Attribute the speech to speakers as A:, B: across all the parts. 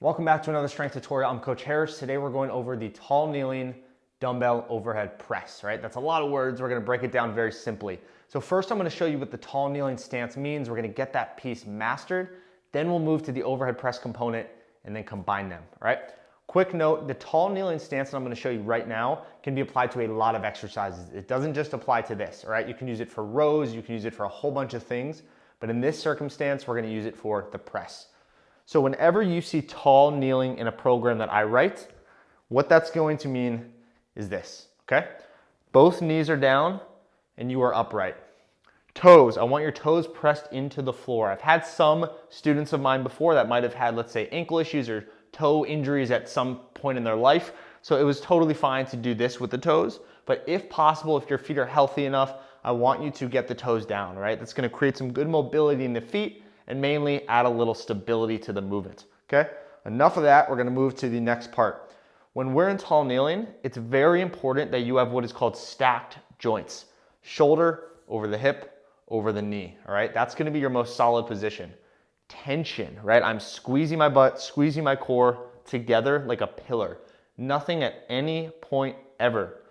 A: Welcome back to another strength tutorial. I'm Coach Harris. Today we're going over the tall kneeling dumbbell overhead press, right? That's a lot of words. We're gonna break it down very simply. So first I'm gonna show you what the tall kneeling stance means. We're gonna get that piece mastered. Then we'll move to the overhead press component and then combine them, all right? Quick note, the tall kneeling stance that I'm gonna show you right now can be applied to a lot of exercises. It doesn't just apply to this, all right? You can use it for rows, you can use it for a whole bunch of things, but in this circumstance, we're gonna use it for the press. So whenever you see tall kneeling in a program that I write, what that's going to mean is this, okay? Both knees are down and you are upright. Toes, I want your toes pressed into the floor. I've had some students of mine before that might have had, let's say, ankle issues or toe injuries at some point in their life. So it was totally fine to do this with the toes. But if possible, if your feet are healthy enough, I want you to get the toes down, right? That's gonna create some good mobility in the feet and mainly add a little stability to the movement, okay? Enough of that, we're gonna move to the next part. When we're in tall kneeling, it's very important that you have what is called stacked joints. Shoulder over the hip, over the knee, all right? That's gonna be your most solid position. Tension, right? I'm squeezing my butt, squeezing my core together like a pillar. Nothing at any point ever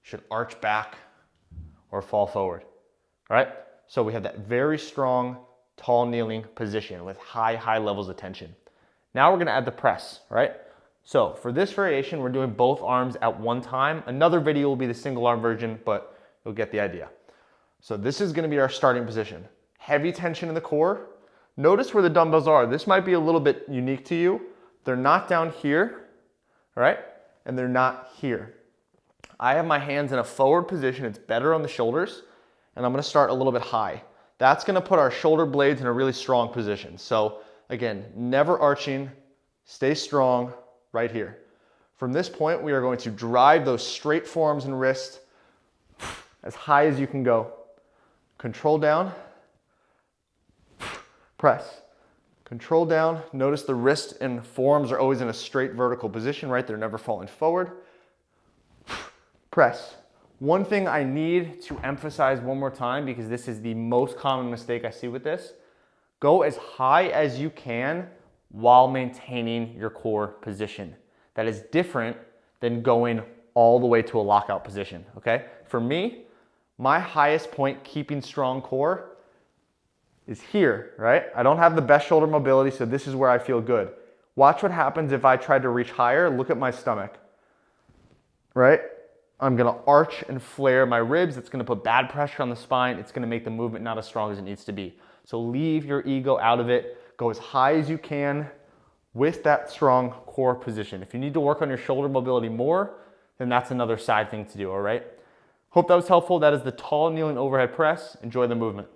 A: should arch back or fall forward, all right? So we have that very strong tall kneeling position with high levels of tension. Now we're gonna add the press, right? So for this variation, we're doing both arms at one time. Another video will be the single arm version, but you'll get the idea. So this is gonna be our starting position. Heavy tension in the core. Notice where the dumbbells are. This might be a little bit unique to you. They're not down here, all right? And they're not here. I have my hands in a forward position. It's better on the shoulders. And I'm gonna start a little bit high. That's gonna put our shoulder blades in a really strong position. So again, never arching, stay strong right here. From this point, we are going to drive those straight forearms and wrists as high as you can go. Control down, press. Control down, notice the wrist and forearms are always in a straight vertical position, right? They're never falling forward. Press. One thing I need to emphasize one more time, because this is the most common mistake I see with this, go as high as you can while maintaining your core position. That is different than going all the way to a lockout position, okay? For me, my highest point keeping strong core is here, right? I don't have the best shoulder mobility, so this is where I feel good. Watch what happens if I try to reach higher. Look at my stomach, right? I'm gonna arch and flare my ribs. It's gonna put bad pressure on the spine. It's gonna make the movement not as strong as it needs to be. So leave your ego out of it. Go as high as you can with that strong core position. If you need to work on your shoulder mobility more, then that's another side thing to do, all right? Hope that was helpful. That is the tall kneeling overhead press. Enjoy the movement.